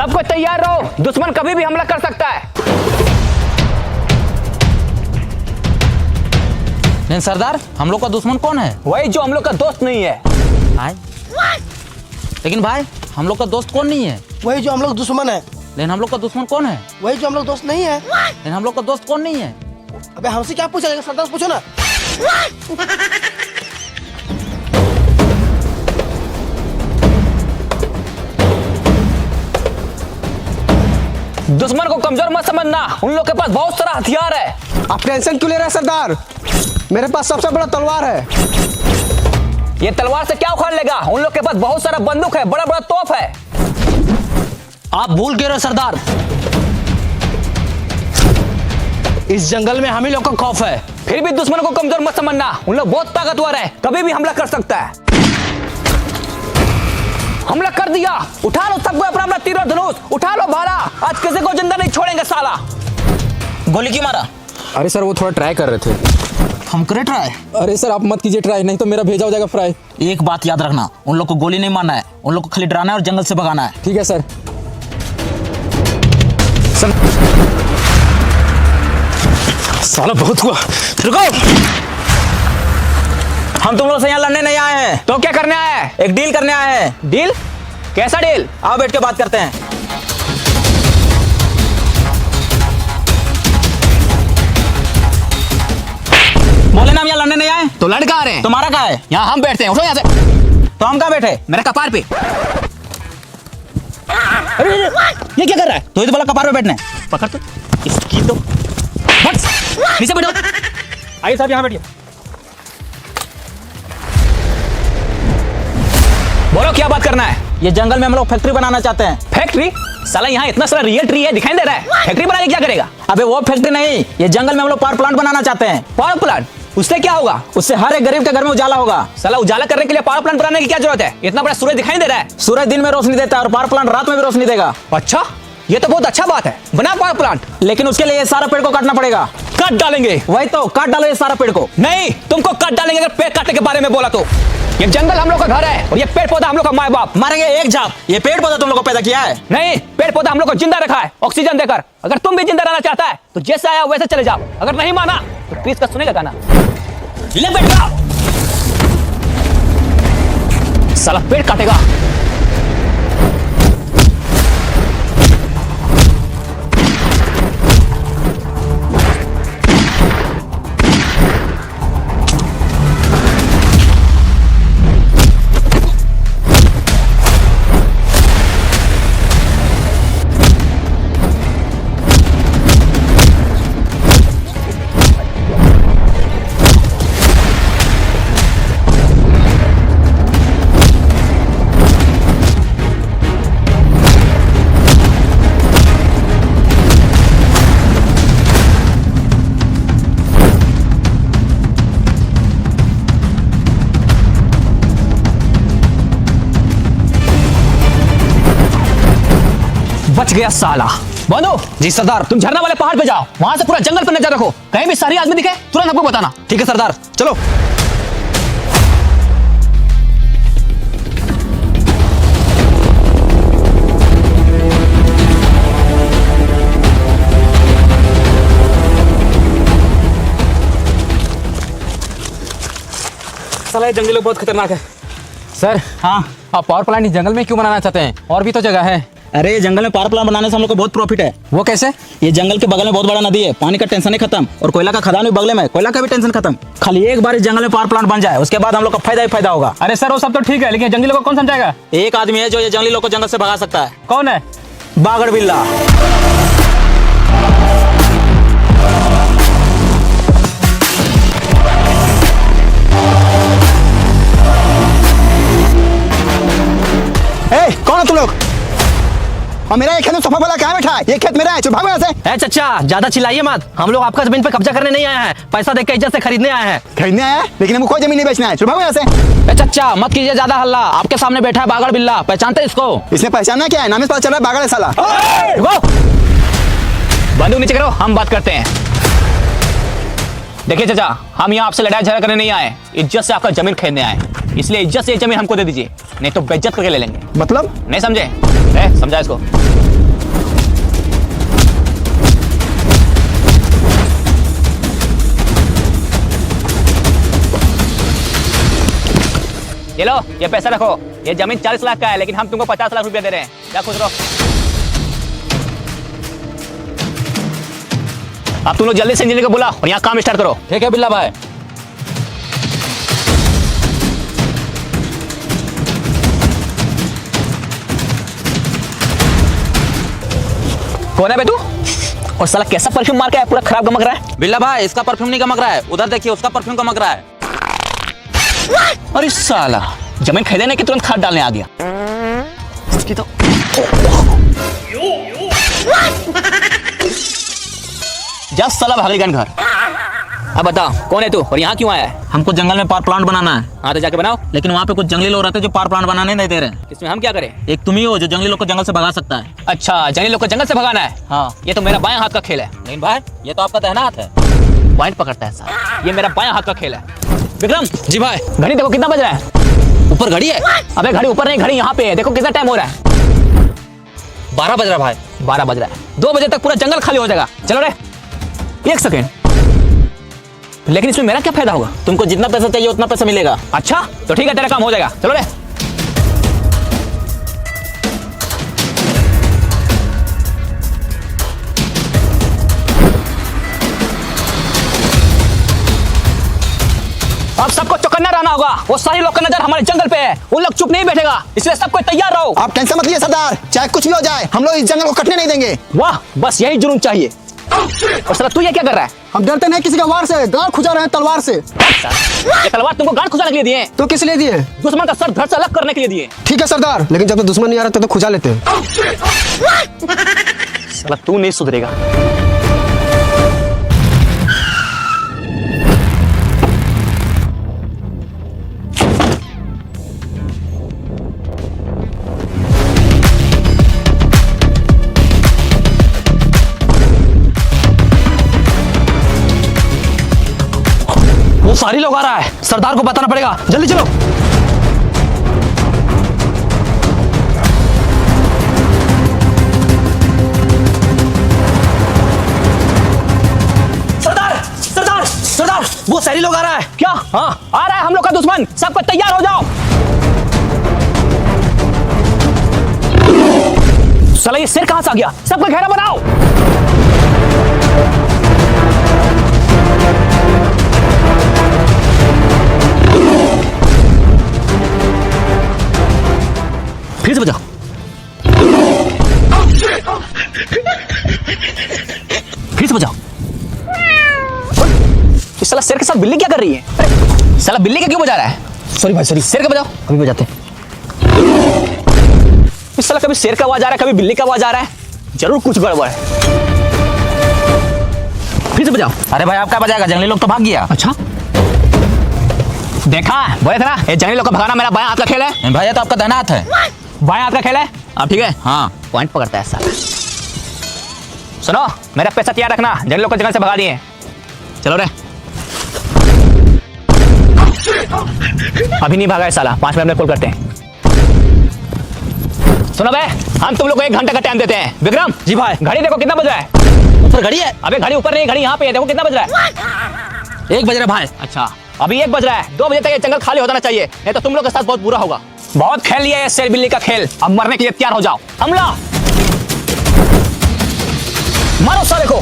सबको तैयार रहो, दुश्मन कभी भी हमला कर सकता है। लेकिन सरदार, हम लोग का दुश्मन कौन है? वही जो हम लोग का दोस्त नहीं है। लेकिन भाई, हम लोग का दोस्त कौन नहीं है? वही जो हम लोग दुश्मन है। लेकिन हम लोग का दुश्मन कौन है? वही जो हम लोग दोस्त नहीं है। लेकिन हम लोग का दोस्त कौन नहीं है? अबे हमसे क्या पूछा? सरदार से पूछो ना। दुश्मन को कमजोर मत समझना, उन लोग के पास बहुत सारा हथियार है। आप टेंशन क्यों ले रहे हैं सरदार? मेरे पास सबसे बड़ा तलवार है। ये तलवार से क्या उखाड़ लेगा? उन लोग के पास बहुत सारा बंदूक है, बड़ा बड़ा तोप है। आप भूल गए रहे सरदार, इस जंगल में हम ही लोग का खौफ है। फिर भी दुश्मन को कमजोर मत समझना, उन लोग बहुत ताकतवर है, कभी भी हमला कर सकता है। हमला कर दिया, उठा लो सबको अपना अपना तीर और धनुष, उठा लो भाला, आज किसी को जिंदा नहीं छोड़ेंगे साला। गोली क्यों मारा? अरे सर, वो थोड़ा ट्राई कर रहे थे। हम करे ट्राई? अरे सर, आप मत कीजिए ट्राई, नहीं तो मेरा भेजा हो जाएगा फ्राई। एक बात याद रखना, उन लोग को गोली नहीं मारना है, उन लोग को खाली डराना है और जंगल से भगाना है। ठीक है सर। साला बहुत हुआ, रुको। हम तुम लोग से यहाँ लड़ने नहीं आए हैं। तो क्या करने आया है? एक डील करने आए हैं। डील? कैसा डील? आओ बैठ के बात करते हैं। बोले ना हम यहाँ लड़ने नहीं आए। तो लड़का आ रहे हैं। तुम्हारा कहाँ है? यहाँ हम बैठते हैं, उठो यहाँ से। तो हम कहाँ बैठे? मेरे कपार पे। अरे ये क्या कर रहा है? तो ये तो बोला कपार पे बैठने। पकड़ तो इसकी तो नीचे बैठो। आइए साहब, यहाँ बैठिए। बोलो क्या बात करना है? ये जंगल में हम लोग फैक्ट्री बनाना चाहते हैं। फैक्ट्री? साला यहाँ इतना सारा रियल ट्री है, दिखाई दे रहा है। फैक्ट्री बना के क्या करेगा? अबे वो फैक्ट्री नहीं, ये जंगल में हम लोग पावर प्लांट बनाना चाहते हैं। Power plant? उससे क्या होगा? उससे हर एक गरीब के घर में उजाला होगा। साला उजाला करने के लिए पावर प्लांट बनाने की क्या जरूरत है? इतना बड़ा सूरज दिखाई दे रहा है। सूरज दिन में रोशनी देता है और पावर प्लांट रात में भी रोशनी देगा। अच्छा, ये तो बहुत अच्छा बात है, बना पावर प्लांट। लेकिन उसके लिए ये सारा पेड़ को काटना पड़ेगा। काट डालेंगे। वही तो, काट डालो ये सारा पेड़ को। नहीं, तुमको काट डालेंगे अगर पेड़ काटने के बारे में बोला तो। ये जंगल हम लोग का घर है और ये पेड़ पौधा हम लोग का माँ बाप। मारेंगे एक झाप। ये पेड़ पौधा तुम लोग को पैदा किया है? नहीं, पेड़ पौधा हम लोग को जिंदा रखा है ऑक्सीजन देकर। अगर तुम भी जिंदा रहना चाहता है तो जैसे आया वैसे चले जाओ, अगर नहीं माना तो प्लीज का सुनेगा गाना। ले बेटा, साला पेड़ काटेगा। बच गया साला। बंधु जी सरदार। तुम झरना वाले पहाड़ पे जाओ, वहां से पूरा जंगल पर नजर रखो, कहीं भी सारी आदमी दिखे तुरंत हमको बताना। ठीक है सरदार, चलो। साला ये जंगल बहुत खतरनाक है। सर, हाँ, आप पावर प्लांट इस जंगल में क्यों बनाना चाहते हैं? और भी तो जगह है। अरे ये जंगल में पावर प्लांट बनाने से हम लोग को बहुत प्रॉफिट है। वो कैसे? ये जंगल के बगल में बहुत बड़ा नदी है, पानी का टेंशन ही खत्म, और कोयला का खदान भी बगल में, कोयला का भी टेंशन खत्म। खाली एक बार इस जंगल में पावर प्लांट बन जाए, उसके बाद हम लोग का फायदा ही फायदा होगा। अरे सर, वो सब तो ठीक है, लेकिन जंगली लोग को कौन समझाएगा? एक आदमी है जो ये जंगली लोग को जंगल से भगा सकता है। कौन है? बागड़ बिल्ला। कौन है तुम लोग? और मेरा एक खेत में सोफा वाला कहाँ बैठा है? ये खेत मेरा है, चल भागो यहाँ से। ए चचा, ज्यादा चिल्लाइए मत, हम लोग आपका जमीन पे कब्जा करने नहीं आए हैं, पैसा देकर इज्जत से खरीदने आए हैं। खरीदने आया है, लेकिन हमको कोई जमीन नहीं बेचना है, चल भागो यहाँ से। ए चचा, मत कीजिए ज्यादा हल्ला, आपके सामने बैठा है बागड़ बिल्ला, पहचानते हैं इसको? इसने पहचाना क्या है? नाम से पता चल रहा है बागड़ है साला। रुको, बंदूक नीचे करो, हम बात करते हैं। देखिए चचा, हम यहाँ आपसे लड़ाई झगड़ा करने नहीं आए, इज्जत से आपका जमीन खरीदने आए, इसलिए इज्जत से ये जमीन हमको दे दीजिए, नहीं तो बेइज्जत करके ले लेंगे। मतलब? नहीं समझे? समझा इसको। ये लो, ये पैसा रखो। ये जमीन 40 लाख का है, लेकिन हम तुमको 50 लाख रुपया दे रहे हैं। क्या खुश रहो। अब तुम लोग जल्दी से इंजीनियर को बुलाओ और यहाँ काम स्टार्ट करो। ठीक है बिल्ला भाई। कौन है बे तू? और साला कैसा परफ्यूम मार के है, पूरा खराब गमक रहा है। बिल्ला भाई इसका परफ्यूम नहीं गमक रहा है, उधर देखिए उसका परफ्यूम गमक रहा है। अरे साला जमीन खरीदने की तुरंत खाद डालने आ गया। इसकी तो जा साला भागेगा घर। अब बताओ कौन है तू और यहाँ क्यों आया है? हमको जंगल में पावर प्लांट बनाना है, हाँ तो जाके बनाओ। लेकिन वहाँ पे कुछ जंगली लोग रहते हैं जो पावर प्लांट बनाने नहीं दे रहे हैं। इसमें हम क्या करें? एक तुम ही हो जो जंगली लोग को जंगल से भगा सकता है। अच्छा, जंगली लोग को जंगल से भगाना है। हाँ। ये तो मेरा बायां हाथ का खेल है। लेकिन भाई ये तो आपका दाहिना हाथ है। पॉइंट पकड़ता है साला। ये मेरा बायां हाथ का खेल है। विक्रम जी भाई। घड़ी देखो कितना बज रहा है। ऊपर घड़ी है? अबे घड़ी ऊपर नहीं, घड़ी यहाँ पे है। देखो कितना टाइम हो रहा है। 12 बज रहा है भाई। 12 बज रहा है। 2 बजे तक पूरा जंगल खाली हो जाएगा। चलो रे, 1 सेकेंड। लेकिन इसमें मेरा क्या फायदा होगा? तुमको जितना पैसा चाहिए उतना पैसा मिलेगा। अच्छा तो ठीक है, तेरा काम हो जाएगा। चलो रे। अब सबको चौकन्ना रहना होगा। वो सारे लोग का नजर हमारे जंगल पे है। वो लोग चुप नहीं बैठेगा, इसलिए सबको तैयार रहो। आप टेंशन मत लीजिए सरदार, चाहे कुछ भी हो जाए हम लोग इस जंगल को कटने नहीं देंगे। वाह, बस यही जुनून चाहिए। और साला तू ये क्या कर रहा है? हम डरते नहीं किसी का वार से, गांव खुजा रहे हैं तलवार से। ये तलवार तुमको गांड खुजाने के लिए दिए? तो किस लिए दिए? दुश्मन का सर धड़ से अलग करने के लिए दिए। ठीक है सरदार, लेकिन जब तक दुश्मन नहीं आ रहा तो खुजा लेते हैं। साला तू नहीं सुधरेगा। वो सारे लोग आ रहा है, सरदार को बताना पड़ेगा। जल्दी चलो। सरदार सरदार सरदार, वो सारे लोग आ रहा है। क्या? हाँ आ रहा है हम लोग का दुश्मन। सबको तैयार हो जाओ। साला ये शेर कहां से आ गया? सबको घेरा बनाओ। फिर से बजाओ। फिर से बजाओ। इस साला शेर के साथ बिल्ली क्या कर रही है? अरे साला बिल्ली का क्यों बजा रहा है? सॉरी भाई सॉरी। शेर का बजाओ। कभी बजाते। इस साला कभी शेर का आवाज आ रहा है, कभी बिल्ली का आवाज आ रहा है। जरूर कुछ गड़बड़ है। फिर से बजाओ। अरे भाई आप क्या बजाएगा, जंगली लोग तो भाग गया। अच्छा देखा, बोले थे ना ये जंगली लोग को भगाना मेरा बायां हाथ का खेल है। भाई ये तो आपका दाहिना हाथ है। बायां हाथ का खेल है। अब ठीक है। हाँ। पॉइंट पकड़ता है साला। सुनो, मेरा पैसा तैयार रखना। जंगली लोग को जंगल से भगा दिए। चलो रे। अभी नहीं भागा है साला, 5 मिनट में कॉल करते हैं। सुनो बे, हम तुम लोग को 1 घंटे का टाइम देते हैं। विक्रम जी भाई। घड़ी देखो कितना बज रहा है। ऊपर घड़ी है? अबे घड़ी ऊपर नहीं, घड़ी यहाँ पे है। देखो कितना बज रहा है। 1 बज रहा है भाई। अच्छा अभी 1 बज रहा है। 2 बजे तक ये जंगल खाली हो जाना चाहिए, नहीं तो तुम लोग के साथ बहुत बुरा होगा। बहुत खेल लिया ये शेर बिल्ली का खेल, अब मरने के लिए तैयार हो जाओ। हमला मारो सारे को।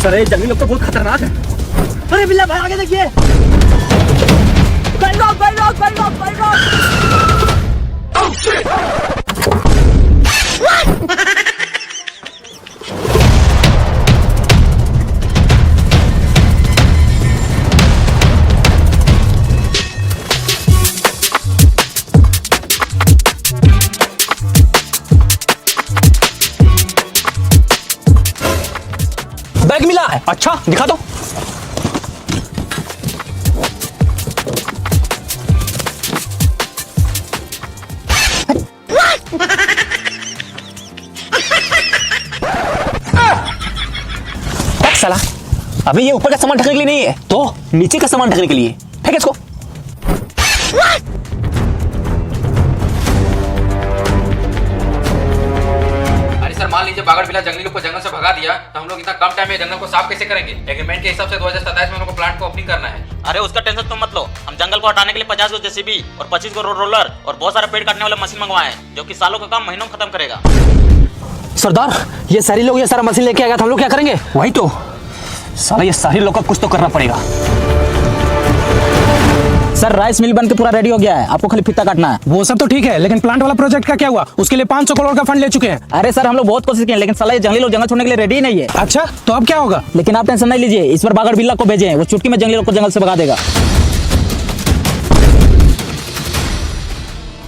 सर ये जंगली लोग तो बहुत खतरनाक है। अरे बिल्ला भाई आगे देखिए। बैग मिला है। अच्छा दिखा दो। साला अभी ये ऊपर का सामान ढकने के लिए नहीं है तो नीचे का सामान ढकने के लिए। फेंक इसको। अरे सर मान लीजिए बागड़ बिल्ला जंगली लोग को जंगल से भगा दिया तो हम लोग इतना कम टाइम में जंगल को साफ कैसे करेंगे? एग्रीमेंट के हिसाब से 2027 में हम लोग को प्लांट को ओपनिंग करना है। अरे उसका टेंशन तुम मत लो, हम जंगल को हटाने के लिए 50 गो जेसीबी और 25 गो रोड रोलर और बहुत सारे पेड़ काटने वाला मशीन मंगवाए हैं जो कि सालों का काम महीनों में खत्म करेगा। सरदार ये सारी लोग ये सारा मशीन लेके आएगा तो हम लोग क्या करेंगे? वही तो साला ये सारी लोग का कुछ तो करना पड़ेगा। सर राइस मिल बन के पूरा रेडी हो गया है, आपको खाली फीता काटना है। वो सब तो ठीक है लेकिन प्लांट वाला प्रोजेक्ट का क्या हुआ? उसके लिए 500 करोड़ का फंड ले चुके हैं। अरे सर हम लोग बहुत कोशिश किए लेकिन साला ये जंगली लोग जंगल छोड़ने के लिए रेडी ही नहीं है। अच्छा तो अब क्या होगा? लेकिन आप टेंशन नहीं लीजिए, इस बार बागड़ बिल्ला को भेजे, वो चुटकी में जंगली लोग को जंगल से भगा देगा।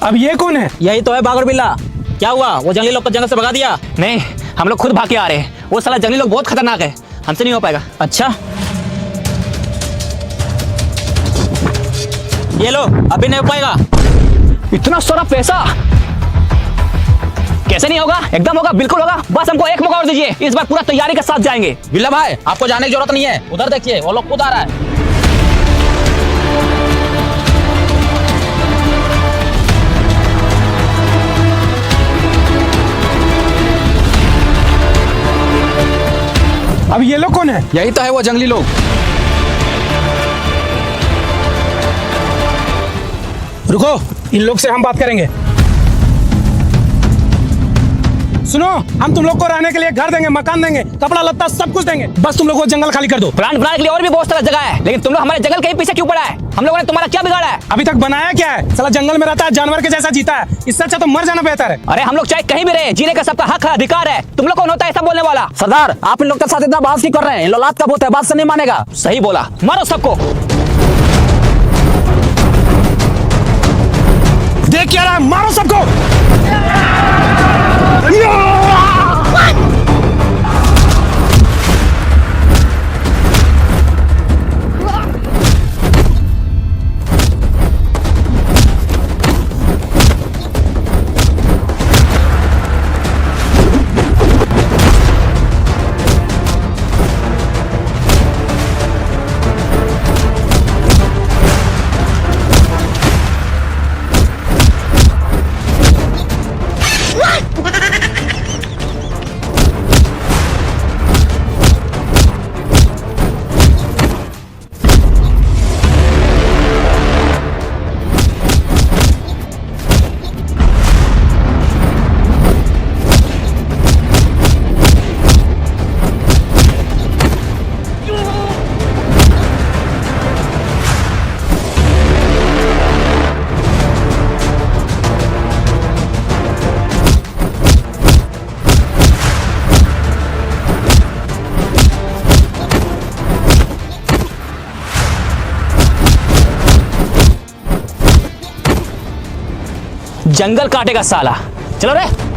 अब ये कौन है? यही तो है बागड़ बिल्ला। क्या हुआ, वो जंगली लोग को जंगल से भगा दिया? नहीं हम लोग खुद भाग के आ रहे हैं। वो साला जंगली लोग बहुत खतरनाक है, हमसे नहीं हो पाएगा। अच्छा ये लो, अभी नहीं हो पाएगा। इतना सारा पैसा कैसे नहीं होगा? एकदम होगा, बिल्कुल होगा। बस हमको एक मौका और दीजिए, इस बार पूरा तैयारी के साथ जाएंगे। बिल्ला भाई आपको जाने की जरूरत नहीं है, उधर देखिए वो लोग खुद आ रहा है। अब ये लोग कौन है? यही तो है वो जंगली लोग। रुको, इन लोग से हम बात करेंगे। सुनो, हम तुम लोग को रहने के लिए घर देंगे, मकान देंगे, कपड़ा लत्ता सब कुछ देंगे, बस तुम लोग वो जंगल खाली कर दो। प्लांट बनाने के लिए और भी बहुत सारा जगह है, लेकिन तुम लोग हमारे जंगल के ही पीछे क्यों पड़ा है? हम लोगों ने तुम्हारा क्या बिगाड़ा है? अभी तक बनाया क्या है? साला जंगल में रहता है, जानवर के जैसा जीता है, इससे अच्छा तो मर जाना बेहतर है। अरे हम लोग चाहे कहीं भी रहे, जीने का सबका हक है, अधिकार है। तुम लोग कौन होता है ऐसा बोलने वाला? सरदार आप इन लोग के साथ इतना बहस नहीं कर रहे हैं, इन औलाद का बहुत है, बात से नहीं मानेगा। सही बोला, मारो सबको। देख क्या रहा है, मारो सबको। जंगल काटेगा साला। चलो रे।